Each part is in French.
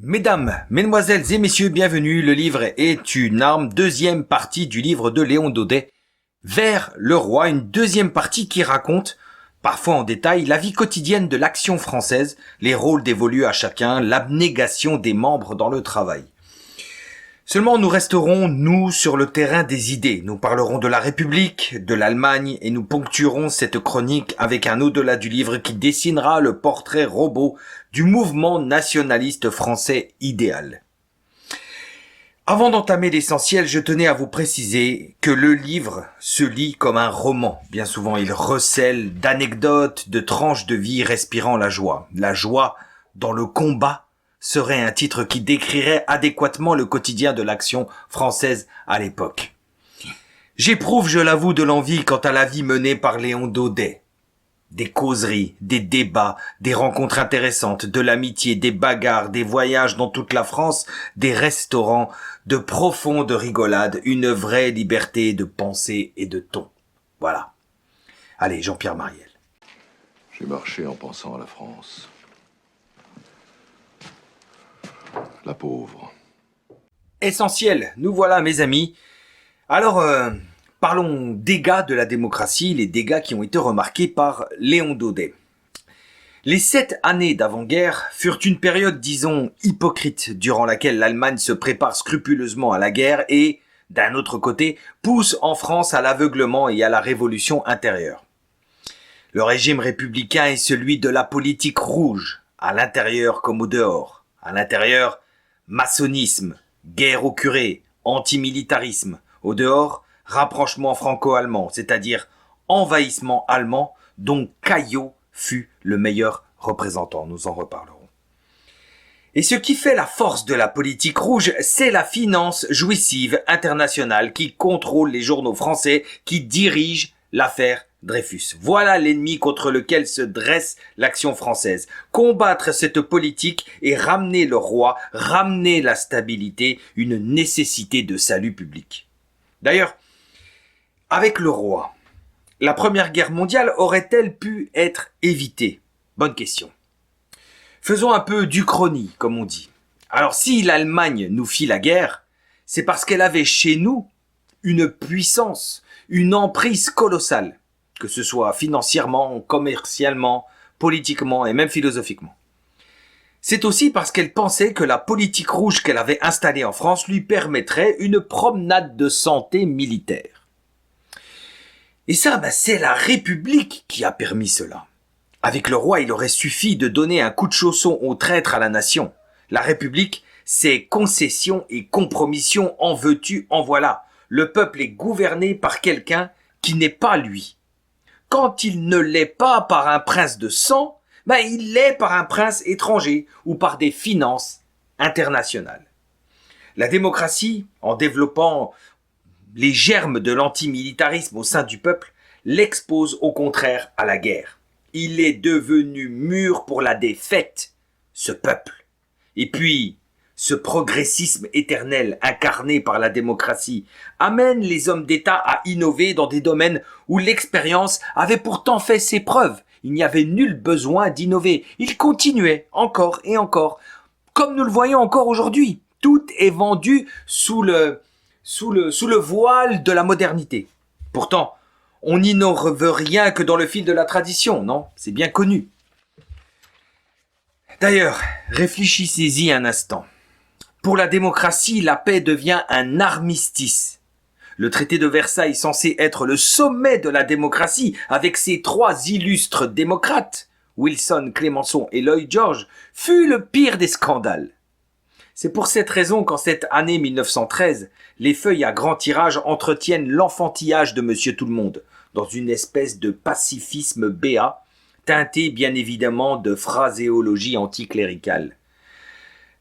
Mesdames, mesdemoiselles et messieurs, bienvenue. Le livre est une arme, deuxième partie du livre de Léon Daudet, Vers le roi, une deuxième partie qui raconte, parfois en détail, la vie quotidienne de l'Action française, les rôles dévolus à chacun, l'abnégation des membres dans le travail. Seulement, nous resterons, nous, sur le terrain des idées. Nous parlerons de la République, de l'Allemagne, et nous ponctuerons cette chronique avec un au-delà du livre qui dessinera le portrait robot du mouvement nationaliste français idéal. Avant d'entamer l'essentiel, je tenais à vous préciser que le livre se lit comme un roman. Bien souvent, il recèle d'anecdotes, de tranches de vie respirant la joie. La joie dans le combat serait un titre qui décrirait adéquatement le quotidien de l'Action française à l'époque. J'éprouve, je l'avoue, de l'envie quant à la vie menée par Léon Daudet. Des causeries, des débats, des rencontres intéressantes, de l'amitié, des bagarres, des voyages dans toute la France, des restaurants, de profondes rigolades, une vraie liberté de pensée et de ton. Voilà. Allez, Jean-Pierre Mariel. J'ai marché en pensant à la France. La pauvre. Essentiel, nous voilà mes amis. Alors, parlons dégâts de la démocratie, les dégâts qui ont été remarqués par Léon Daudet. Les 7 années d'avant-guerre furent une période, disons, hypocrite, durant laquelle l'Allemagne se prépare scrupuleusement à la guerre et, d'un autre côté, pousse en France à l'aveuglement et à la révolution intérieure. Le régime républicain est celui de la politique rouge, à l'intérieur comme au dehors. À l'intérieur, maçonnisme, guerre aux curés, antimilitarisme. Au dehors, rapprochement franco-allemand, c'est-à-dire envahissement allemand, dont Caillot fut le meilleur représentant. Nous en reparlerons. Et ce qui fait la force de la politique rouge, c'est la finance jouissive internationale qui contrôle les journaux français, qui dirige l'affaire Dreyfus. Voilà l'ennemi contre lequel se dresse l'Action française. Combattre cette politique et ramener le roi, ramener la stabilité, une nécessité de salut public. D'ailleurs, avec le roi, la Première Guerre mondiale aurait-elle pu être évitée? Bonne question. Faisons un peu d'Uchronie, comme on dit. Alors, si l'Allemagne nous fit la guerre, c'est parce qu'elle avait chez nous une puissance, une emprise colossale, que ce soit financièrement, commercialement, politiquement et même philosophiquement. C'est aussi parce qu'elle pensait que la politique rouge qu'elle avait installée en France lui permettrait une promenade de santé militaire. Et ça, c'est la République qui a permis cela. Avec le roi, il aurait suffi de donner un coup de chausson aux traîtres à la nation. La République, c'est concession et compromission, en veux-tu, en voilà. Le peuple est gouverné par quelqu'un qui n'est pas lui. Quand il ne l'est pas par un prince de sang, il l'est par un prince étranger ou par des finances internationales. La démocratie, en développant les germes de l'antimilitarisme au sein du peuple, l'expose au contraire à la guerre. Il est devenu mûr pour la défaite, ce peuple. Et puis, ce progressisme éternel incarné par la démocratie amène les hommes d'État à innover dans des domaines où l'expérience avait pourtant fait ses preuves. Il n'y avait nul besoin d'innover. Ils continuaient encore et encore, comme nous le voyons encore aujourd'hui. Tout est vendu sous le voile de la modernité. Pourtant, on n'innove rien que dans le fil de la tradition, non? C'est bien connu. D'ailleurs, réfléchissez-y un instant. Pour la démocratie, la paix devient un armistice. Le traité de Versailles, censé être le sommet de la démocratie, avec ses 3 illustres démocrates, Wilson, Clemenceau et Lloyd George, fut le pire des scandales. C'est pour cette raison qu'en cette année 1913, les feuilles à grand tirage entretiennent l'enfantillage de Monsieur Tout-le-Monde, dans une espèce de pacifisme béat, teinté bien évidemment de phraséologie anticléricale.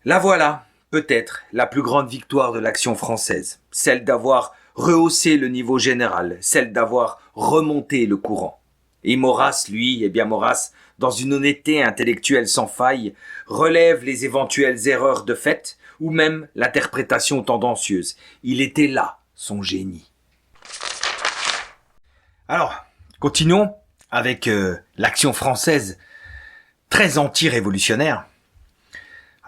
La voilà, peut-être, la plus grande victoire de l'Action française, celle d'avoir rehaussé le niveau général, celle d'avoir remonté le courant. Et Maurras, lui, Maurras, dans une honnêteté intellectuelle sans faille, relève les éventuelles erreurs de fait ou même l'interprétation tendancieuse. Il était là, son génie. Alors, continuons avec l'Action française très anti-révolutionnaire.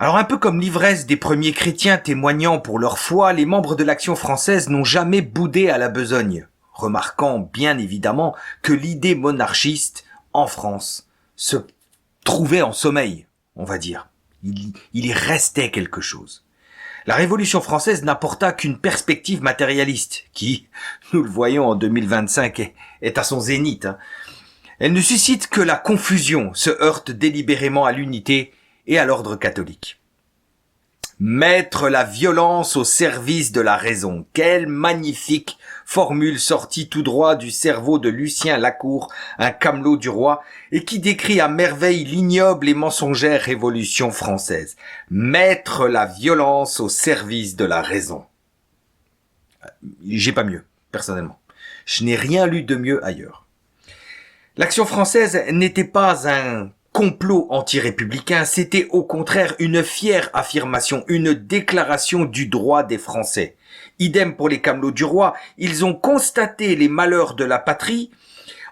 Alors un peu comme l'ivresse des premiers chrétiens témoignant pour leur foi, les membres de l'Action française n'ont jamais boudé à la besogne, remarquant bien évidemment que l'idée monarchiste en France se trouvait en sommeil, on va dire. Il y restait quelque chose. La Révolution française n'apporta qu'une perspective matérialiste, qui, nous le voyons en 2025, est à son zénith. Elle ne suscite que la confusion, se heurte délibérément à l'unité et à l'ordre catholique. Mettre la violence au service de la raison. Quelle magnifique formule sortie tout droit du cerveau de Lucien Lacour, un camelot du roi, et qui décrit à merveille l'ignoble et mensongère Révolution française. Mettre la violence au service de la raison. J'ai pas mieux, personnellement. Je n'ai rien lu de mieux ailleurs. L'Action française n'était pas un complot anti-républicain, c'était au contraire une fière affirmation, une déclaration du droit des Français. Idem pour les camelots du roi, ils ont constaté les malheurs de la patrie,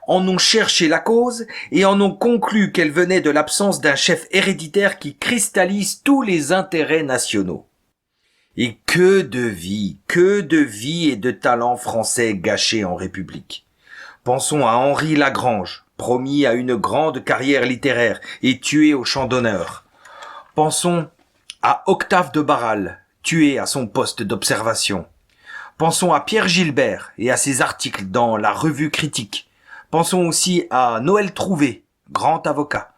en ont cherché la cause et en ont conclu qu'elle venait de l'absence d'un chef héréditaire qui cristallise tous les intérêts nationaux. Et que de vie et de talents français gâchés en République. Pensons à Henri Lagrange, promis à une grande carrière littéraire et tué au champ d'honneur. Pensons à Octave de Barral, tué à son poste d'observation. Pensons à Pierre Gilbert et à ses articles dans la Revue Critique. Pensons aussi à Noël Trouvé, grand avocat,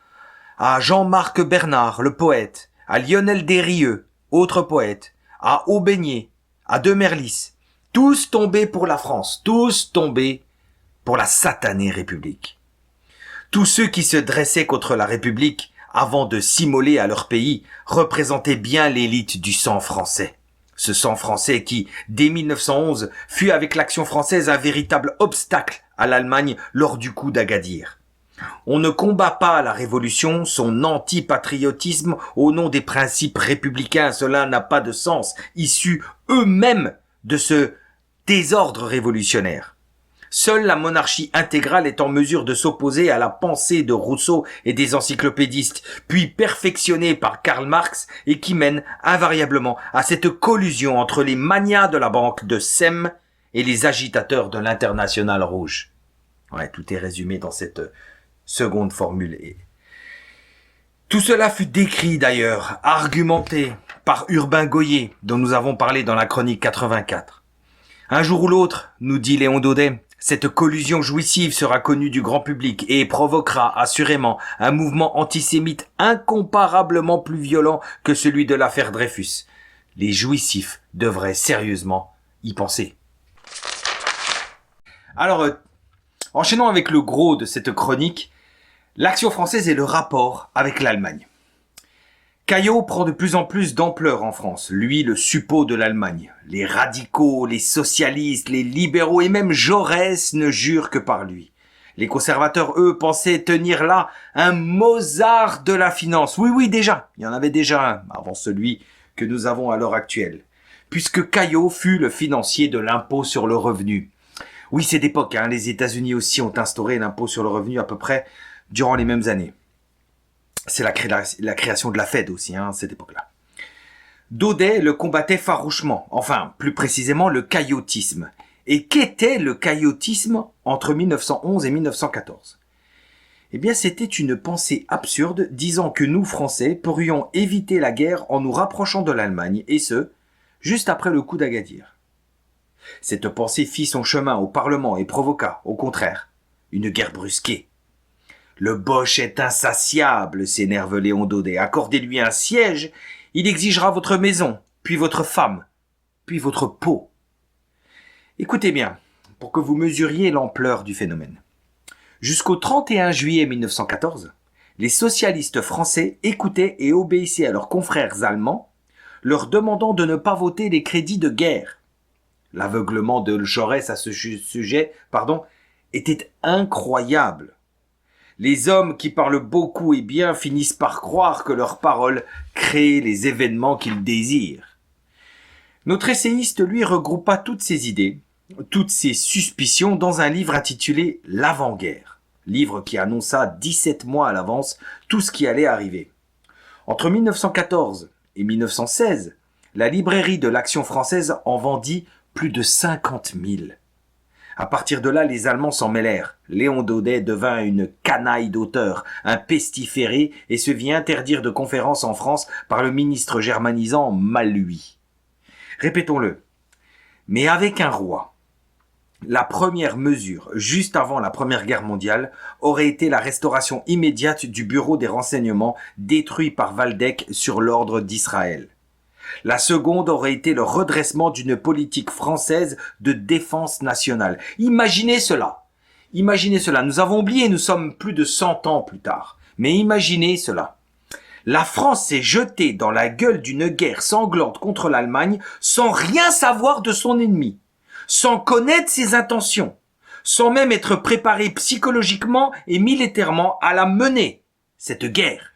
à Jean-Marc Bernard, le poète, à Lionel Desrieux, autre poète, à Aubigné, à De Merlis, tous tombés pour la France, tous tombés pour la satanée République. Tous ceux qui se dressaient contre la République avant de s'immoler à leur pays représentaient bien l'élite du sang français. Ce sang français qui, dès 1911, fut avec l'Action française un véritable obstacle à l'Allemagne lors du coup d'Agadir. On ne combat pas la Révolution, son antipatriotisme au nom des principes républicains, cela n'a pas de sens, issus eux-mêmes de ce désordre révolutionnaire. Seule la monarchie intégrale est en mesure de s'opposer à la pensée de Rousseau et des encyclopédistes, puis perfectionnée par Karl Marx et qui mène invariablement à cette collusion entre les magnats de la banque de Sem et les agitateurs de l'Internationale rouge. Ouais, tout est résumé dans cette seconde formule. Tout cela fut décrit d'ailleurs, argumenté par Urbain Goyer, dont nous avons parlé dans la chronique 84. Un jour ou l'autre, nous dit Léon Daudet, cette collusion jouissive sera connue du grand public et provoquera assurément un mouvement antisémite incomparablement plus violent que celui de l'affaire Dreyfus. Les jouissifs devraient sérieusement y penser. Alors, enchaînons avec le gros de cette chronique, l'Action française et le rapport avec l'Allemagne. Caillaux prend de plus en plus d'ampleur en France, lui le suppôt de l'Allemagne. Les radicaux, les socialistes, les libéraux et même Jaurès ne jurent que par lui. Les conservateurs, eux, pensaient tenir là un Mozart de la finance. Oui, déjà, il y en avait déjà un avant celui que nous avons à l'heure actuelle, puisque Caillaux fut le financier de l'impôt sur le revenu. Oui, c'est d'époque, les États-Unis aussi ont instauré l'impôt sur le revenu à peu près durant les mêmes années. C'est la création de la Fed aussi, cette époque-là. Daudet le combattait farouchement, enfin, plus précisément le caillotisme. Et qu'était le caillotisme entre 1911 et 1914 ? Eh bien, c'était une pensée absurde disant que nous, Français, pourrions éviter la guerre en nous rapprochant de l'Allemagne, et ce, juste après le coup d'Agadir. Cette pensée fit son chemin au Parlement et provoqua, au contraire, une guerre brusquée. Le Boche est insatiable, s'énerve Léon Daudet. Accordez-lui un siège, il exigera votre maison, puis votre femme, puis votre peau. Écoutez bien, pour que vous mesuriez l'ampleur du phénomène. Jusqu'au 31 juillet 1914, les socialistes français écoutaient et obéissaient à leurs confrères allemands, leur demandant de ne pas voter les crédits de guerre. L'aveuglement de Jaurès à ce sujet, était incroyable. Les hommes qui parlent beaucoup et bien finissent par croire que leurs paroles créent les événements qu'ils désirent. Notre essayiste, lui, regroupa toutes ces idées, toutes ces suspicions dans un livre intitulé « L'avant-guerre », livre qui annonça 17 mois à l'avance tout ce qui allait arriver. Entre 1914 et 1916, la librairie de l'Action française en vendit plus de 50 000. À partir de là, les Allemands s'en mêlèrent. Léon Daudet devint une canaille d'auteur, un pestiféré, et se vit interdire de conférences en France par le ministre germanisant Maluy. Répétons-le. Mais avec un roi, la première mesure, juste avant la Première Guerre mondiale, aurait été la restauration immédiate du bureau des renseignements détruit par Waldeck sur l'ordre d'Israël. La seconde aurait été le redressement d'une politique française de défense nationale. Imaginez cela. Imaginez cela. Nous avons oublié, nous sommes plus de 100 ans plus tard. Mais imaginez cela. La France s'est jetée dans la gueule d'une guerre sanglante contre l'Allemagne sans rien savoir de son ennemi, sans connaître ses intentions, sans même être préparée psychologiquement et militairement à la mener, cette guerre.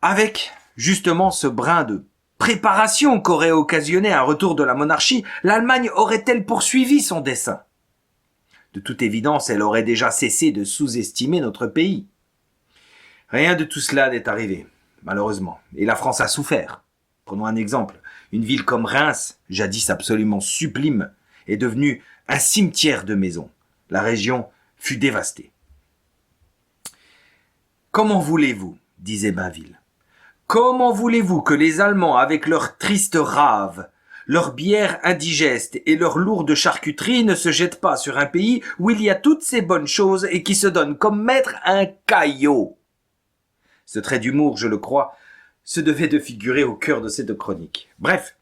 Avec justement ce brin de préparation qu'aurait occasionné un retour de la monarchie, l'Allemagne aurait-elle poursuivi son dessein? De toute évidence, elle aurait déjà cessé de sous-estimer notre pays. Rien de tout cela n'est arrivé, malheureusement, et la France a souffert. Prenons un exemple. Une ville comme Reims, jadis absolument sublime, est devenue un cimetière de maisons. La région fut dévastée. Comment voulez-vous, disait Bainville, comment voulez-vous que les Allemands, avec leurs tristes raves, leurs bières indigestes et leurs lourdes charcuteries, ne se jettent pas sur un pays où il y a toutes ces bonnes choses et qui se donne comme maître un caillot? Ce trait d'humour, je le crois, se devait de figurer au cœur de cette chronique. Bref,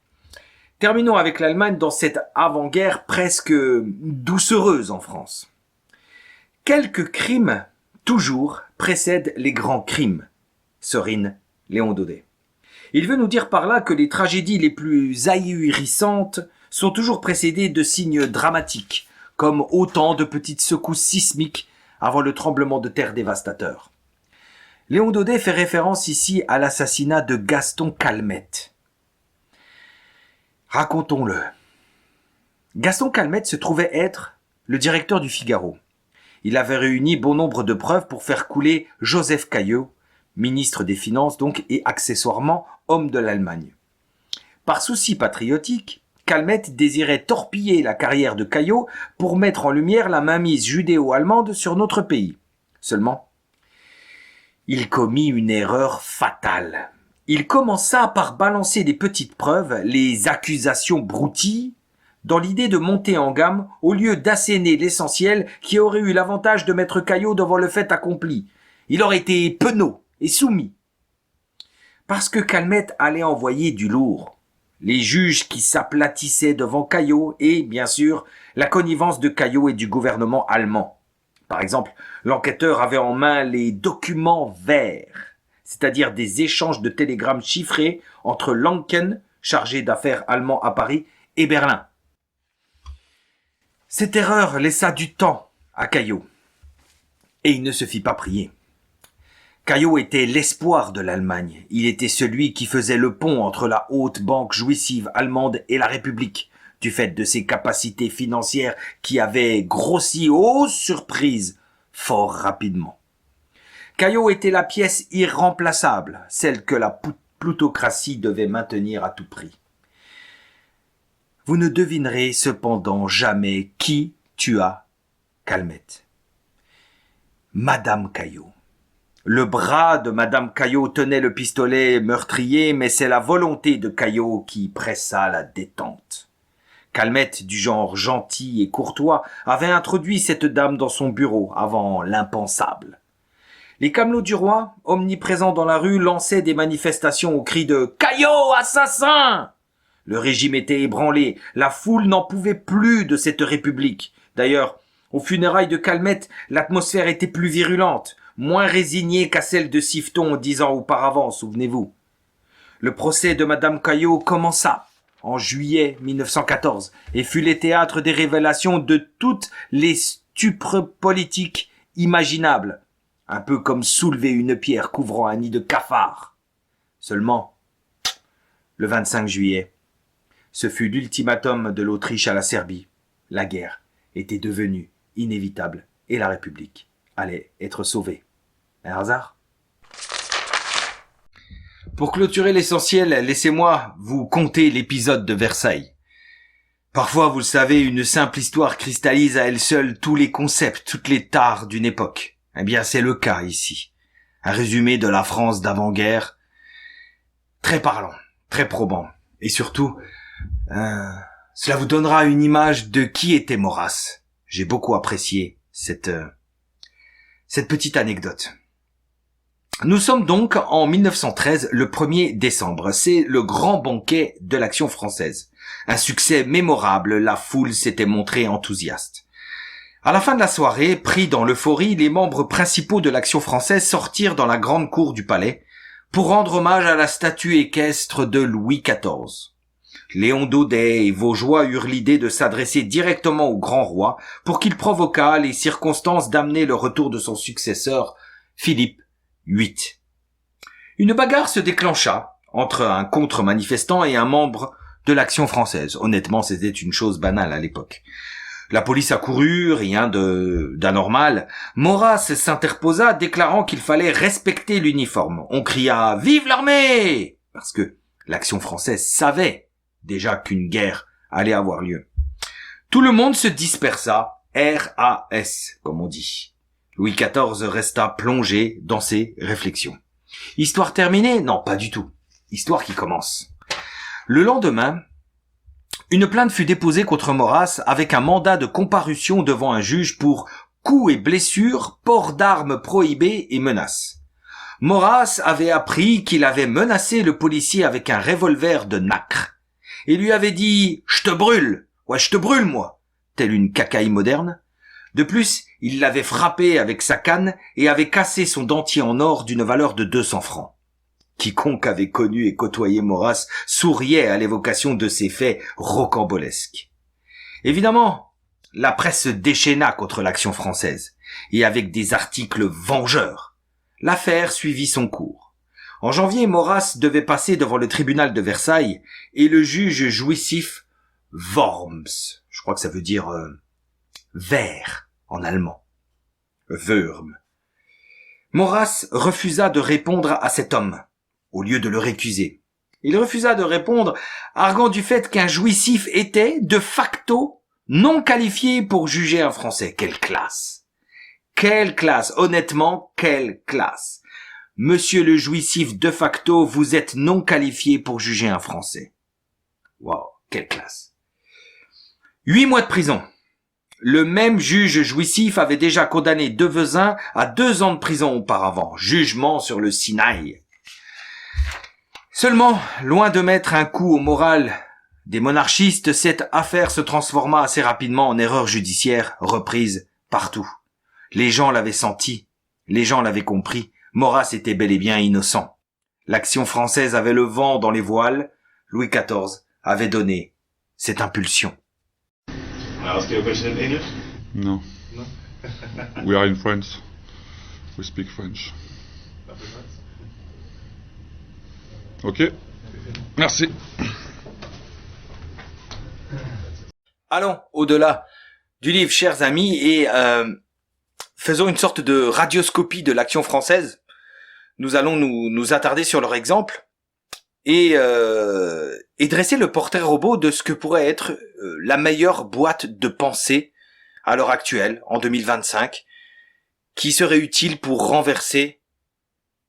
terminons avec l'Allemagne dans cette avant-guerre presque doucereuse en France. Quelques crimes, toujours, précèdent les grands crimes. Sorine Léon Daudet. Il veut nous dire par là que les tragédies les plus ahurissantes sont toujours précédées de signes dramatiques, comme autant de petites secousses sismiques avant le tremblement de terre dévastateur. Léon Daudet fait référence ici à l'assassinat de Gaston Calmette. Racontons-le. Gaston Calmette se trouvait être le directeur du Figaro. Il avait réuni bon nombre de preuves pour faire couler Joseph Caillaux, ministre des Finances donc, et accessoirement homme de l'Allemagne. Par souci patriotique, Calmette désirait torpiller la carrière de Caillaux pour mettre en lumière la mainmise judéo-allemande sur notre pays. Seulement, il commit une erreur fatale. Il commença par balancer des petites preuves, les accusations broutilles, dans l'idée de monter en gamme au lieu d'asséner l'essentiel qui aurait eu l'avantage de mettre Caillaux devant le fait accompli. Il aurait été penaud et soumis. Parce que Calmette allait envoyer du lourd. Les juges qui s'aplatissaient devant Caillaux et, bien sûr, la connivence de Caillaux et du gouvernement allemand. Par exemple, l'enquêteur avait en main les documents verts, c'est-à-dire des échanges de télégrammes chiffrés entre Lanken, chargé d'affaires allemand à Paris, et Berlin. Cette erreur laissa du temps à Caillaux, et il ne se fit pas prier. Caillaux était l'espoir de l'Allemagne. Il était celui qui faisait le pont entre la haute banque jouissive allemande et la République, du fait de ses capacités financières qui avaient grossi, ô surprise, fort rapidement. Caillaux était la pièce irremplaçable, celle que la plutocratie devait maintenir à tout prix. Vous ne devinerez cependant jamais qui tua Calmette. Madame Caillaux. Le bras de Madame Caillaux tenait le pistolet meurtrier, mais c'est la volonté de Caillaux qui pressa la détente. Calmette, du genre gentil et courtois, avait introduit cette dame dans son bureau avant l'impensable. Les camelots du roi, omniprésents dans la rue, lançaient des manifestations au cri de « Caillaux, assassin !» Le régime était ébranlé, la foule n'en pouvait plus de cette république. D'ailleurs, aux funérailles de Calmette, l'atmosphère était plus virulente, moins résignée qu'à celle de Siveton 10 ans auparavant, souvenez-vous. Le procès de Madame Caillaux commença en juillet 1914 et fut le théâtre des révélations de toutes les stupres politiques imaginables, un peu comme soulever une pierre couvrant un nid de cafards. Seulement, le 25 juillet, ce fut l'ultimatum de l'Autriche à la Serbie. La guerre était devenue inévitable et la République allait être sauvée. Un hasard ? Pour clôturer l'essentiel, laissez-moi vous conter l'épisode de Versailles. Parfois, vous le savez, une simple histoire cristallise à elle seule tous les concepts, toutes les tares d'une époque. Eh bien, c'est le cas ici. Un résumé de la France d'avant-guerre, très parlant, très probant. Et surtout, cela vous donnera une image de qui était Maurras. J'ai beaucoup apprécié cette petite anecdote. Nous sommes donc en 1913, le 1er décembre. C'est le grand banquet de l'Action française. Un succès mémorable, la foule s'était montrée enthousiaste. À la fin de la soirée, pris dans l'euphorie, les membres principaux de l'Action française sortirent dans la grande cour du palais pour rendre hommage à la statue équestre de Louis XIV. Léon Daudet et Vaugeois eurent l'idée de s'adresser directement au grand roi pour qu'il provoquât les circonstances d'amener le retour de son successeur, Philippe VIII. Une bagarre se déclencha entre un contre-manifestant et un membre de l'Action française. Honnêtement, c'était une chose banale à l'époque. La police accourut, rien d'anormal. Maurras s'interposa, déclarant qu'il fallait respecter l'uniforme. On cria « Vive l'armée !» parce que l'Action française savait déjà qu'une guerre allait avoir lieu. Tout le monde se dispersa, RAS, comme on dit. Louis XIV resta plongé dans ses réflexions. Histoire terminée? Non, pas du tout. Histoire qui commence. Le lendemain, une plainte fut déposée contre Maurras avec un mandat de comparution devant un juge pour coups et blessures, port d'armes prohibées et menaces. Maurras avait appris qu'il avait menacé le policier avec un revolver de nacre et lui avait dit « Je te brûle !»« Ouais, je te brûle, moi !» telle une cacaille moderne. De plus, il l'avait frappé avec sa canne et avait cassé son dentier en or d'une valeur de 200 francs. Quiconque avait connu et côtoyé Maurras souriait à l'évocation de ces faits rocambolesques. Évidemment, la presse se déchaîna contre l'Action française, et avec des articles vengeurs. L'affaire suivit son cours. En janvier, Maurras devait passer devant le tribunal de Versailles, et le juge jouissif Worms, je crois que ça veut dire ver en allemand, Wurm. Maurras refusa de répondre à cet homme, au lieu de le récuser. Il refusa de répondre, arguant du fait qu'un jouissif était, de facto, non qualifié pour juger un Français. Quelle classe! Quelle classe! Honnêtement, quelle classe! Monsieur le jouissif, de facto, vous êtes non qualifié pour juger un Français. Waouh, quelle classe! 8 mois de prison. Le même juge jouissif avait déjà condamné Devezin à 2 ans de prison auparavant. Jugement sur le Sinaï. Seulement, loin de mettre un coup au moral des monarchistes, cette affaire se transforma assez rapidement en erreur judiciaire reprise partout. Les gens l'avaient senti, les gens l'avaient compris, Maurras était bel et bien innocent. L'Action française avait le vent dans les voiles, Louis XIV avait donné cette impulsion. Ask you a question in English? No. No? We are in France. We speak French. Ok. Merci. Allons au-delà du livre, chers amis, et faisons une sorte de radioscopie de l'Action française. Nous allons nous attarder sur leur exemple et dresser le portrait robot de ce que pourrait être la meilleure boîte de pensée à l'heure actuelle, en 2025, qui serait utile pour renverser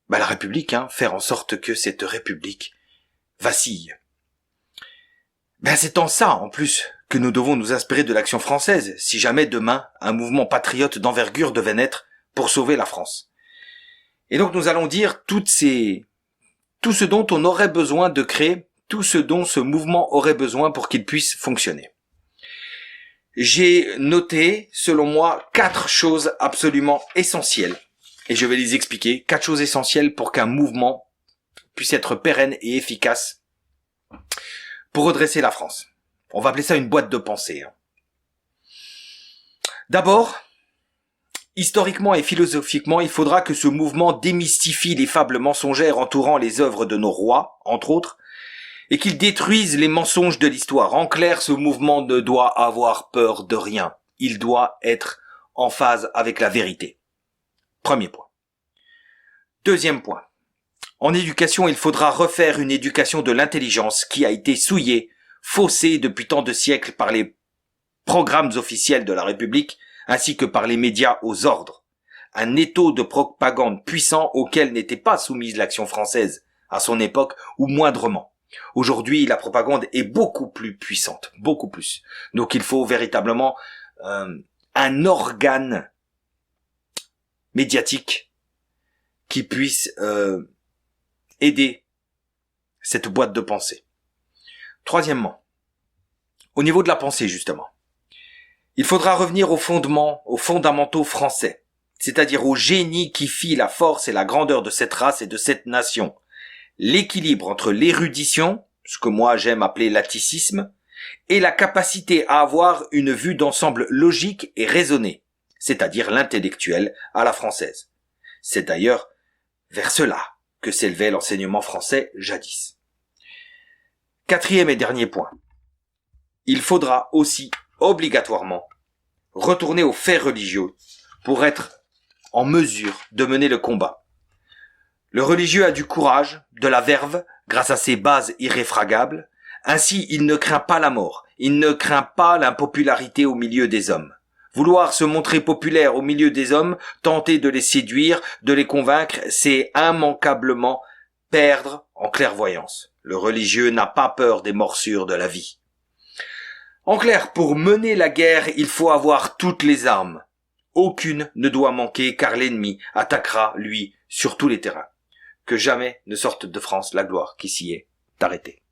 la République, faire en sorte que cette République vacille. C'est en ça, en plus, que nous devons nous inspirer de l'Action française, si jamais demain, un mouvement patriote d'envergure devait naître pour sauver la France. Et donc nous allons dire tout ce dont on aurait besoin de créer, tout ce dont ce mouvement aurait besoin pour qu'il puisse fonctionner. J'ai noté, selon moi, 4 choses absolument essentielles. Et je vais les expliquer. 4 choses essentielles pour qu'un mouvement puisse être pérenne et efficace pour redresser la France. On va appeler ça une boîte de pensée. D'abord, historiquement et philosophiquement, il faudra que ce mouvement démystifie les fables mensongères entourant les œuvres de nos rois, entre autres, et qu'il détruise les mensonges de l'histoire. En clair, ce mouvement ne doit avoir peur de rien. Il doit être en phase avec la vérité. Premier point. Deuxième point. En éducation, il faudra refaire une éducation de l'intelligence qui a été souillée, faussée depuis tant de siècles par les programmes officiels de la République ainsi que par les médias aux ordres. Un étau de propagande puissant auquel n'était pas soumise l'action française à son époque ou moindrement. Aujourd'hui, la propagande est beaucoup plus puissante, beaucoup plus. Donc il faut véritablement un organe médiatique qui puisse aider cette boîte de pensée. Troisièmement, au niveau de la pensée justement, il faudra revenir aux fondements, aux fondamentaux français, c'est-à-dire au génie qui fit la force et la grandeur de cette race et de cette nation. L'équilibre entre l'érudition, ce que moi j'aime appeler l'atticisme, et la capacité à avoir une vue d'ensemble logique et raisonnée, c'est-à-dire l'intellectuel à la française. C'est d'ailleurs vers cela que s'élevait l'enseignement français jadis. Quatrième et dernier point. Il faudra aussi obligatoirement retourner aux faits religieux pour être en mesure de mener le combat. Le religieux a du courage, de la verve, grâce à ses bases irréfragables. Ainsi, il ne craint pas la mort, il ne craint pas l'impopularité au milieu des hommes. Vouloir se montrer populaire au milieu des hommes, tenter de les séduire, de les convaincre, c'est immanquablement perdre en clairvoyance. Le religieux n'a pas peur des morsures de la vie. En clair, pour mener la guerre, il faut avoir toutes les armes. Aucune ne doit manquer car l'ennemi attaquera, lui, sur tous les terrains. Que jamais ne sorte de France la gloire qui s'y est arrêtée.